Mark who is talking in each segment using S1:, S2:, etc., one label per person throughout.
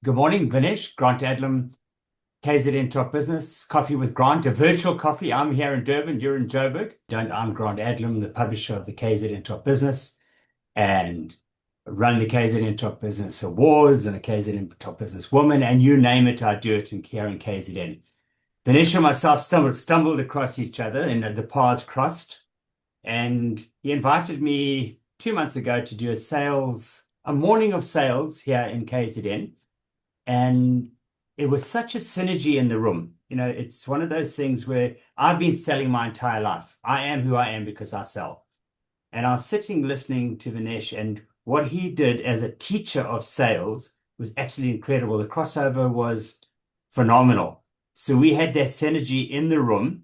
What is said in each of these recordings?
S1: Good morning, Vinesh. Grant Adlam, KZN Top Business, Coffee with Grant, a virtual coffee. I'm here in Durban, you're in Joburg. I'm Grant Adlam, the publisher of the KZN Top Business, and run the KZN Top Business Awards and the KZN Top Business Woman, and you name it, I do it here in KZN. Vinesh and myself stumbled across each other, and the paths crossed, and he invited me 2 months ago to do a morning of sales here in KZN. And it was such a synergy in the room. It's one of those things where I've been selling my entire life. I am who I am because I sell. And I was sitting listening to Vinesh, and what he did as a teacher of sales was absolutely incredible. The crossover was phenomenal. So we had that synergy in the room,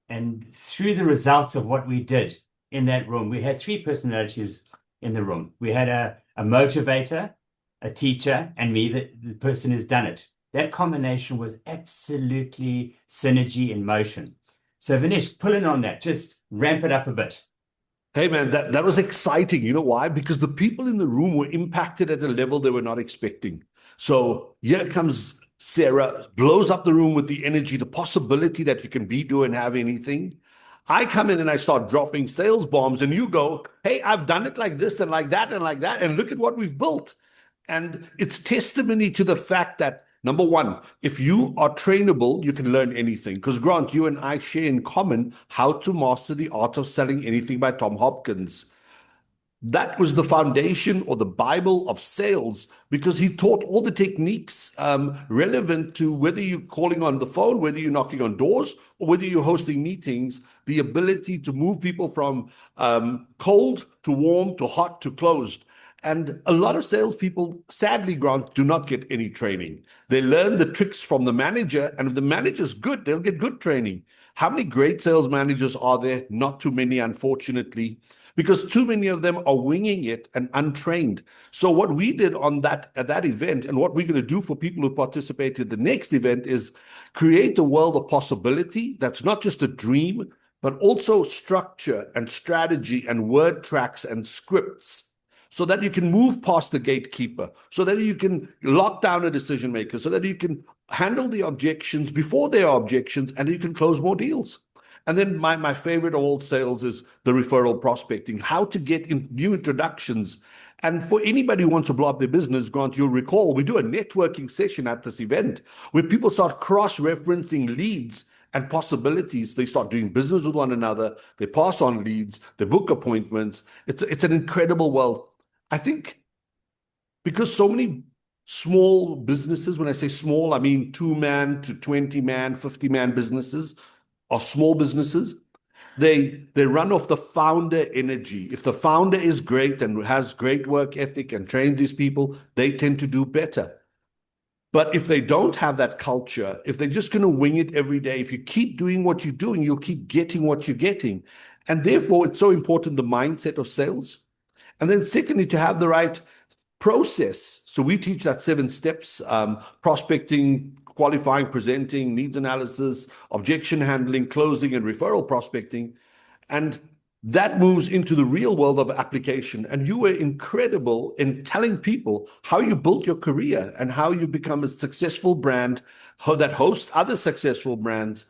S1: and through the results of what we did in that room, we had three personalities in the room. We had a motivator, a teacher, and me, the person who's done it. That combination was absolutely synergy in motion. So Vinesh, pull in on that, just ramp it up a bit.
S2: Hey man, that was exciting. You know why? Because the people in the room were impacted at a level they were not expecting. So here comes Sarah, blows up the room with the energy, the possibility that you can do and have anything. I come in and I start dropping sales bombs, and you go, hey, I've done it like this and like that and like that, and look at what we've built. And it's testimony to the fact that, number one, if you are trainable, you can learn anything. Because Grant, you and I share in common How to Master the Art of Selling Anything by Tom Hopkins. That was the foundation or the Bible of sales, because he taught all the techniques relevant to whether you're calling on the phone, whether you're knocking on doors, or whether you're hosting meetings, the ability to move people from cold to warm to hot to closed. And a lot of salespeople, sadly, Grant, do not get any training. They learn the tricks from the manager, and if the manager's good, they'll get good training. How many great sales managers are there? Not too many, unfortunately, because too many of them are winging it and untrained. So what we did at that event, and what we're going to do for people who participate in the next event, is create a world of possibility that's not just a dream, but also structure and strategy and word tracks and scripts, so that you can move past the gatekeeper, so that you can lock down a decision maker, so that you can handle the objections before there are objections, and you can close more deals. And then my favorite of all sales is the referral prospecting, how to get in new introductions. And for anybody who wants to blow up their business, Grant, you'll recall, we do a networking session at this event where people start cross-referencing leads and possibilities. They start doing business with one another. They pass on leads. They book appointments. It's an incredible world. I think because so many small businesses, when I say small, I mean 2-man to 20-man, 50-man businesses, are small businesses. They run off the founder energy. If the founder is great and has great work ethic and trains these people, they tend to do better. But if they don't have that culture, if they're just going to wing it every day, if you keep doing what you're doing, you'll keep getting what you're getting. And therefore, it's so important, the mindset of sales. And then secondly, to have the right process. So we teach that 7 steps, prospecting, qualifying, presenting, needs analysis, objection handling, closing, and referral prospecting. And that moves into the real world of application. And you were incredible in telling people how you built your career and how you become a successful brand that hosts other successful brands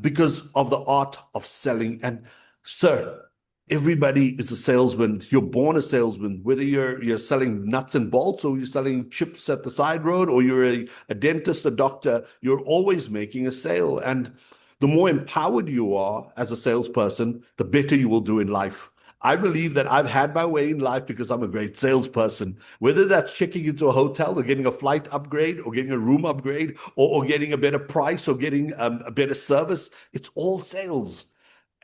S2: because of the art of selling. And sir, everybody is a salesman. You're born a salesman, whether you're selling nuts and bolts or you're selling chips at the side road or you're a dentist, a doctor, you're always making a sale. And the more empowered you are as a salesperson, the better you will do in life. I believe that I've had my way in life because I'm a great salesperson, whether that's checking into a hotel or getting a flight upgrade or getting a room upgrade or getting a better price or getting a better service. It's all sales.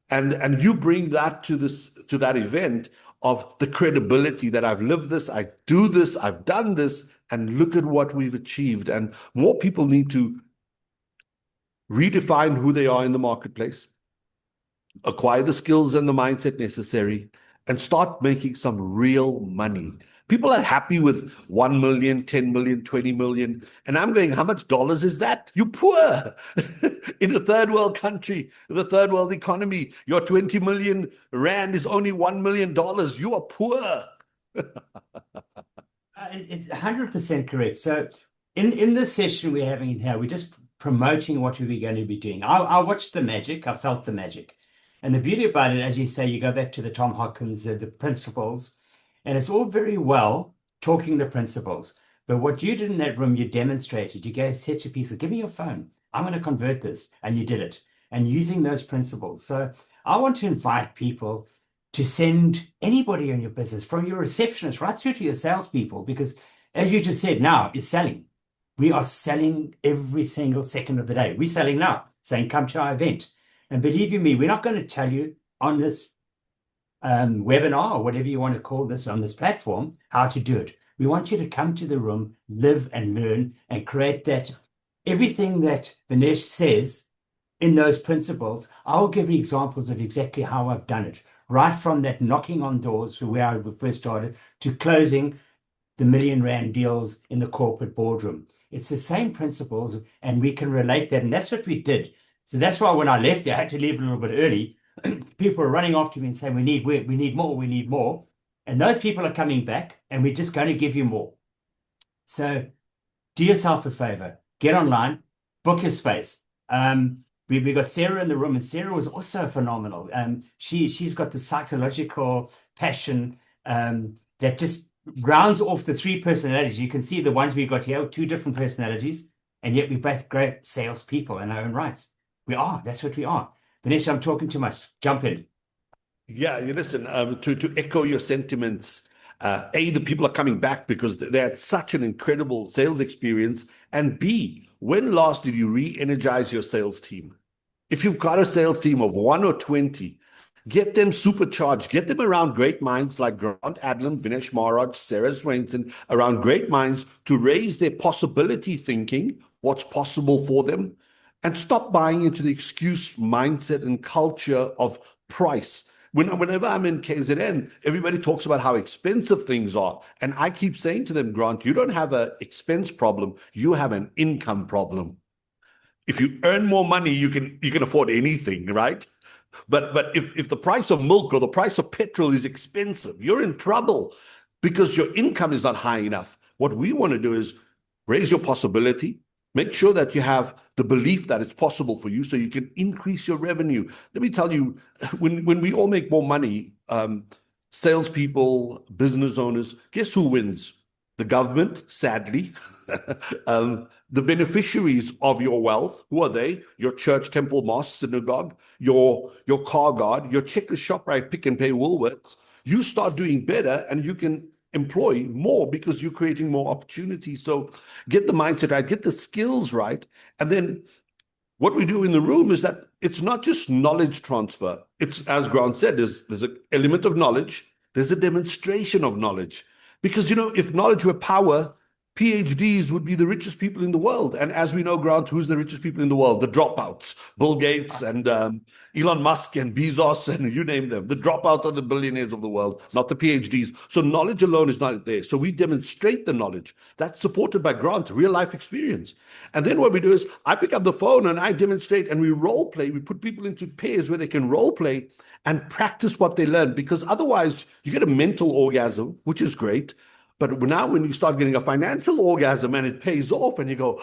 S2: And you bring that to that event of the credibility that I've lived this, I do this, I've done this, and look at what we've achieved. And more people need to redefine who they are in the marketplace, acquire the skills and the mindset necessary, and start making some real money. People are happy with 1 million, 10 million, 20 million. And I'm going, how much dollars is that? You're poor. In a third world country, the third world economy, your 20 million rand is only $1 million. You are poor.
S1: It's 100% correct. So in this session we're having in here, we're just promoting what we're going to be doing. I watched the magic. I felt the magic. And the beauty about it, as you say, you go back to the Tom Hopkins, the principles, and it's all very well talking the principles. But what you did in that room, you demonstrated. You gave such a piece of, give me your phone. I'm going to convert this. And you did it. And using those principles. So I want to invite people to send anybody in your business, from your receptionist right through to your salespeople, because as you just said, now is selling. We are selling every single second of the day. We're selling now, saying, come to our event. And believe you me, we're not going to tell you on this webinar or whatever you want to call this on this platform how to do it. We want you to come to the room, live and learn, and create that. Everything that Vinesh says in those principles, I'll give you examples of exactly how I've done it. Right from that knocking on doors where I first started to closing the R1 million deals in the corporate boardroom. It's the same principles, and we can relate that. And that's what we did. So that's why when I left there, I had to leave a little bit early. People were running after me and saying, we need more, we need more. And those people are coming back, and we're just going to give you more. So do yourself a favor, get online, book your space. We got Sarah in the room, and Sarah was also phenomenal. She's got the psychological passion that just rounds off the three personalities. You can see the ones we've got here, two different personalities, and yet we're both great salespeople in our own rights. We are. That's what we are. Vinesh, I'm talking too much. Jump in.
S2: Yeah, you listen, to echo your sentiments, the people are coming back because they had such an incredible sales experience. And B, when last did you re-energize your sales team? If you've got a sales team of 1 or 20, get them supercharged, get them around great minds like Grant Adlam, Vinesh Maharaj, Sarah Swainson, around great minds to raise their possibility thinking, what's possible for them, and stop buying into the excuse mindset and culture of price. Whenever I'm in KZN, everybody talks about how expensive things are. And I keep saying to them, Grant, you don't have an expense problem, you have an income problem. If you earn more money, you can afford anything, right? But if the price of milk or the price of petrol is expensive, you're in trouble because your income is not high enough. What we want to do is raise your possibility, make sure that you have the belief that it's possible for you so you can increase your revenue. Let me tell you, when we all make more money, salespeople, business owners, guess who wins? The government, sadly. The beneficiaries of your wealth, who are they? Your church, temple, mosque, synagogue, your car guard, your Checkers, ShopRite, Pick and Pay, Woolworths. You start doing better and you can employ more because you're creating more opportunities. So get the mindset right, get the skills right. And then what we do in the room is that it's not just knowledge transfer. It's, as Grant said, there's an element of knowledge. There's a demonstration of knowledge. Because, if knowledge were power, PhDs would be the richest people in the world. And as we know, Grant, who's the richest people in the world? The dropouts, Bill Gates and Elon Musk and Bezos and you name them. The dropouts are the billionaires of the world, not the PhDs. So knowledge alone is not there. So we demonstrate the knowledge. That's supported by Grant, real life experience. And then what we do is I pick up the phone and I demonstrate and we role play. We put people into pairs where they can role play and practice what they learn. Because otherwise you get a mental orgasm, which is great. But now when you start getting a financial orgasm and it pays off and you go,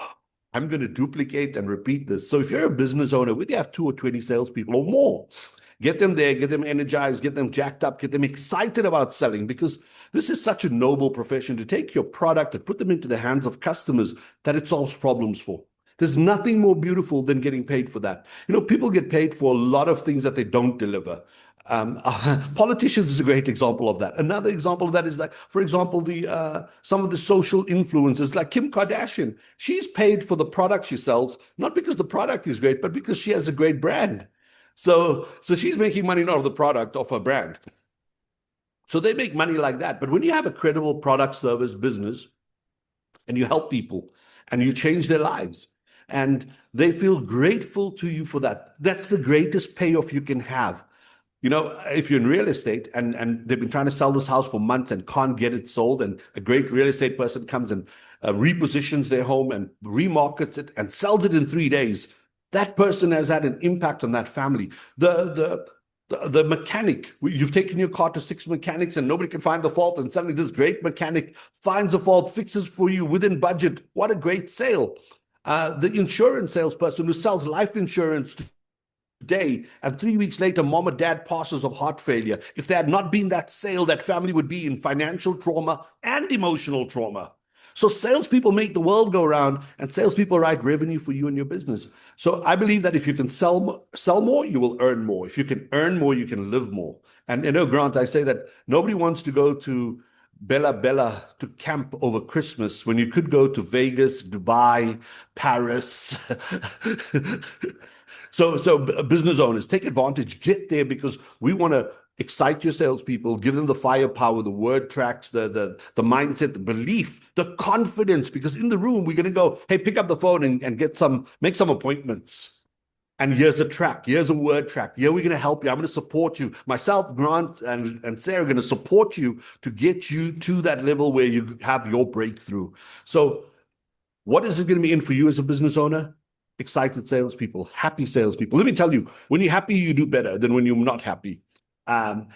S2: I'm going to duplicate and repeat this. So if you're a business owner, whether you have 2 or 20 salespeople or more, get them there, get them energized, get them jacked up, get them excited about selling, because this is such a noble profession to take your product and put them into the hands of customers that it solves problems for. There's nothing more beautiful than getting paid for that. People get paid for a lot of things that they don't deliver. Politicians is a great example of that. Another example of that is like, for example, some of the social influencers like Kim Kardashian. She's paid for the product she sells, not because the product is great, but because she has a great brand. So she's making money not of the product, of her brand. So they make money like that. But when you have a credible product, service, business, and you help people and you change their lives, and they feel grateful to you for that, that's the greatest payoff you can have. If you're in real estate and they've been trying to sell this house for months and can't get it sold, and a great real estate person comes and repositions their home and remarkets it and sells it in 3 days, that person has had an impact on that family. The The mechanic, you've taken your car to 6 mechanics and nobody can find the fault, and suddenly this great mechanic finds the fault, fixes for you within budget. What a great sale. The insurance salesperson who sells life insurance today, and 3 weeks later, mom or dad passes of heart failure. If there had not been that sale, that family would be in financial trauma and emotional trauma. So salespeople make the world go round, and salespeople write revenue for you and your business. So I believe that if you can sell more, you will earn more. If you can earn more, you can live more. And Grant, I say that nobody wants to go to Bella Bella to camp over Christmas when you could go to Vegas, Dubai, Paris. So business owners, take advantage, get there, because we want to excite your salespeople, give them the firepower, the word tracks, the mindset, the belief, the confidence, because in the room, we're going to go, hey, pick up the phone and make some appointments. And here's a track, here's a word track. Here, we're going to help you. I'm going to support you. Myself, Grant, and Sarah are going to support you to get you to that level where you have your breakthrough. So what is it going to be in for you as a business owner? Excited salespeople, happy salespeople. Let me tell you, when you're happy, you do better than when you're not happy.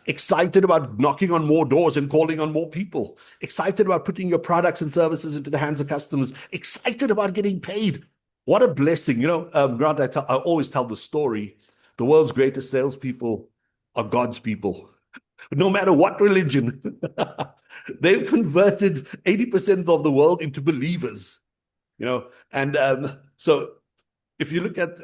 S2: Excited about knocking on more doors and calling on more people. Excited about putting your products and services into the hands of customers. Excited about getting paid. What a blessing. Grant, I always tell the story. The world's greatest salespeople are God's people. No matter what religion, they've converted 80% of the world into believers. And so if you look at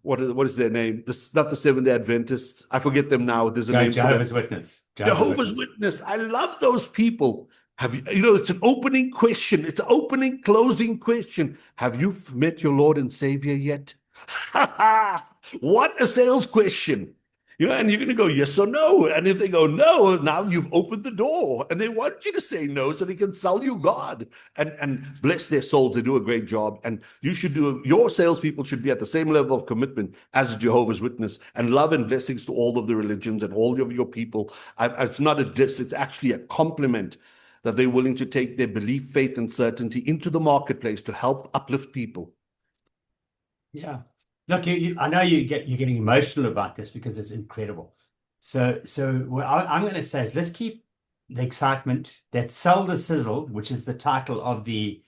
S2: what is their name? Not the Seventh-day Adventists. I forget them now. There's a name.
S1: Jehovah's Witness.
S2: Jehovah's Witness. I love those people. It's an opening question. It's an opening, closing question. Have you met your Lord and Savior yet? What a sales question. And you're going to go yes or no. And if they go no, now you've opened the door, and they want you to say no so they can sell you God. And bless their souls, they do a great job. And your salespeople should be at the same level of commitment as a Jehovah's Witness, and love and blessings to all of the religions and all of your people. It's not a diss, it's actually a compliment that they're willing to take their belief, faith, and certainty into the marketplace to help uplift people.
S1: Yeah. Look, I know you're getting emotional about this because it's incredible. So what I'm going to say is, let's keep the excitement. That Sell the Sizzle, which is the title of the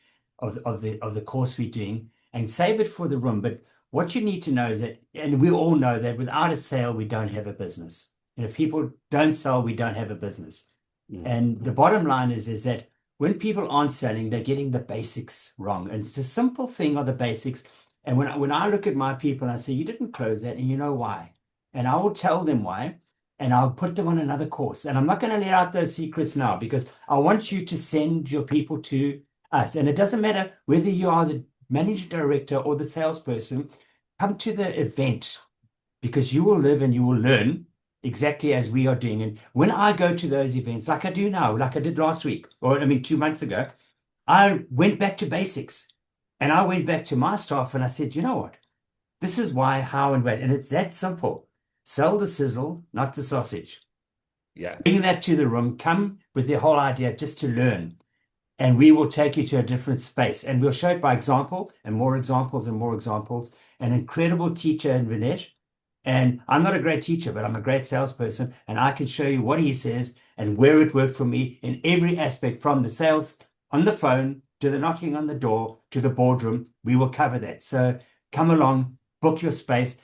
S1: course we're doing, and save it for the room. But what you need to know is that, and we all know that without a sale, we don't have a business. And if people don't sell, we don't have a business. Mm-hmm. And the bottom line is that when people aren't selling, they're getting the basics wrong. And it's a simple thing of the basics. And when I look at my people, I say, you didn't close that, and you know why. And I will tell them why, and I'll put them on another course. And I'm not going to let out those secrets now, because I want you to send your people to us. And it doesn't matter whether you are the managing director or the salesperson, come to the event, because you will live and you will learn exactly as we are doing. And when I go to those events, like I do now, like I did last week, 2 months ago, I went back to basics. And I went back to my staff and I said, you know what? This is why, how, and when. And it's that simple. Sell the sizzle, not the sausage.
S2: Yeah.
S1: Bring that to the room. Come with the whole idea just to learn. And we will take you to a different space. And we'll show it by example, and more examples and more examples. An incredible teacher in Vinesh. And I'm not a great teacher, but I'm a great salesperson. And I can show you what he says and where it worked for me in every aspect, from the sales on the phone to the knocking on the door, to the boardroom. We will cover that. So come along, book your space.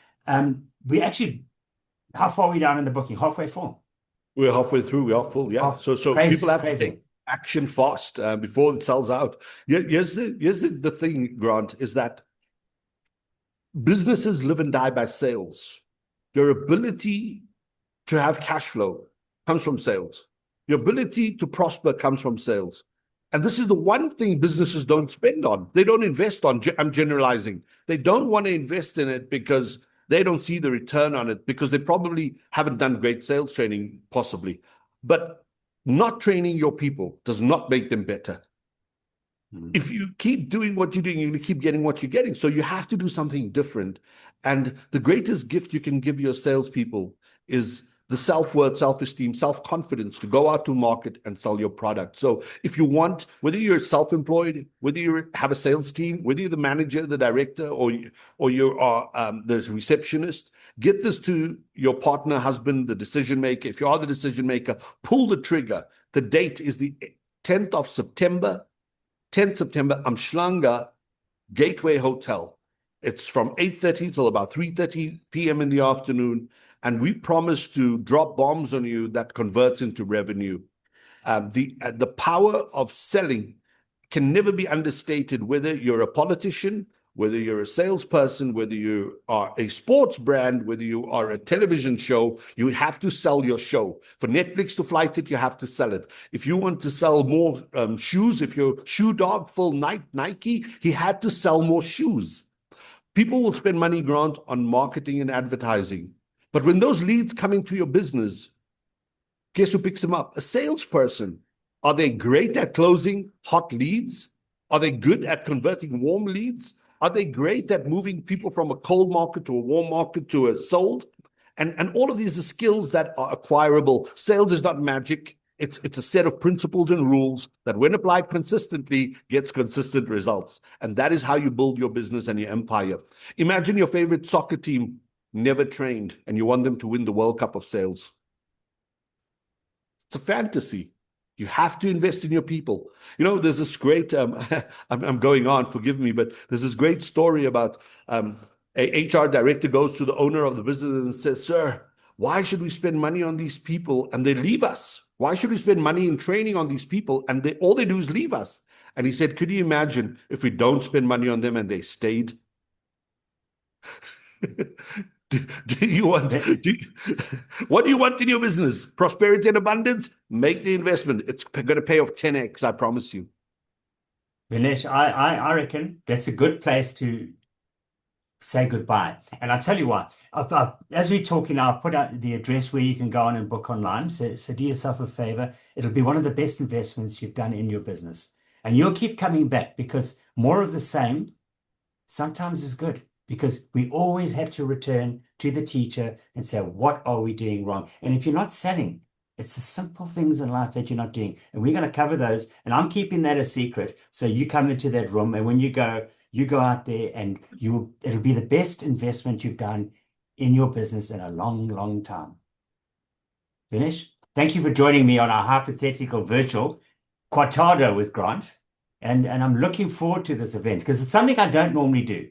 S1: We actually, how far are we down in the booking? Halfway full.
S2: We're halfway through. We are full. Yeah. So
S1: crazy,
S2: people have to take action fast before it sells out. Here's the thing, Grant, is that businesses live and die by sales. Your ability to have cash flow comes from sales. Your ability to prosper comes from sales. And this is the one thing businesses don't spend on. They don't invest on. I'm generalizing. They don't want to invest in it because they don't see the return on it, because they probably haven't done great sales training, possibly. But not training your people does not make them better. Mm-hmm. If you keep doing what you're doing, you're going to keep getting what you're getting. So you have to do something different. And the greatest gift you can give your salespeople is the self-worth, self-esteem, self-confidence to go out to market and sell your product. So if you want, whether you're self-employed, whether you have a sales team, whether you're the manager, the director, or you are the receptionist, get this to your partner, husband, the decision maker. If you are the decision maker, pull the trigger. The date is the 10th of September, 10th September, Amshlanga Gateway Hotel. It's from 8:30 till about 3:30 p.m. in the afternoon. And we promise to drop bombs on you that converts into revenue. The power of selling can never be understated, whether you're a politician, whether you're a salesperson, whether you are a sports brand, whether you are a television show, you have to sell your show. For Netflix to flight it, you have to sell it. If you want to sell more shoes, if you're shoe dog, full Nike, he had to sell more shoes. People will spend money, Grant, on marketing and advertising. But when those leads come into your business, guess who picks them up? A salesperson. Are they great at closing hot leads? Are they good at converting warm leads? Are they great at moving people from a cold market to a warm market to a sold? And all of these are skills that are acquirable. Sales is not magic. It's a set of principles and rules that, when applied consistently, gets consistent results. And that is how you build your business and your empire. Imagine your favorite soccer team never trained, and you want them to win the World Cup of sales. It's a fantasy. You have to invest in your people. You know, there's this great, I'm going on, forgive me, but there's this great story about a HR director goes to the owner of the business and says, "Sir, why should we spend money on these people and they leave us? Why should we spend money in training on these people and all they do is leave us?" And he said, "Could you imagine if we don't spend money on them and they stayed?" What do you want in your business? Prosperity and abundance? Make the investment. It's going to pay off 10x, I promise you.
S1: Vinesh, I reckon that's a good place to say goodbye. And I'll tell you what, as we're talking now, I've put out the address where you can go on and book online. So do yourself a favor. It'll be one of the best investments you've done in your business. And you'll keep coming back, because more of the same sometimes is good. Because we always have to return to the teacher and say, what are we doing wrong? And if you're not selling, it's the simple things in life that you're not doing. And we're going to cover those. And I'm keeping that a secret. So you come into that room, and when you go out there, and it'll be the best investment you've done in your business in a long, long time. Vinesh, thank you for joining me on our hypothetical virtual Quartado with Grant. And I'm looking forward to this event, because it's something I don't normally do.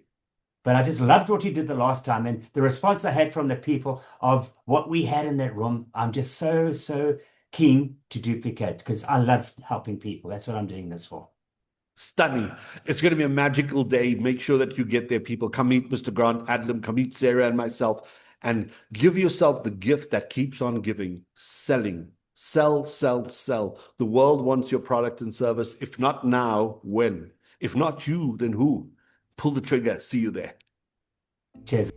S1: But I just loved what you did the last time, and the response I had from the people of what we had in that room. I'm just so keen to duplicate, because I love helping people. That's what I'm doing this for.
S2: Stunning. It's going to be a magical day. Make sure that you get there, people. Come meet Mr. Grant Adlam, come meet Sarah and myself, and give yourself the gift that keeps on giving: selling. Sell, sell, sell. The world wants your product and service. If not now, when? If not you, then who? Pull the trigger. See you there.
S1: Cheers.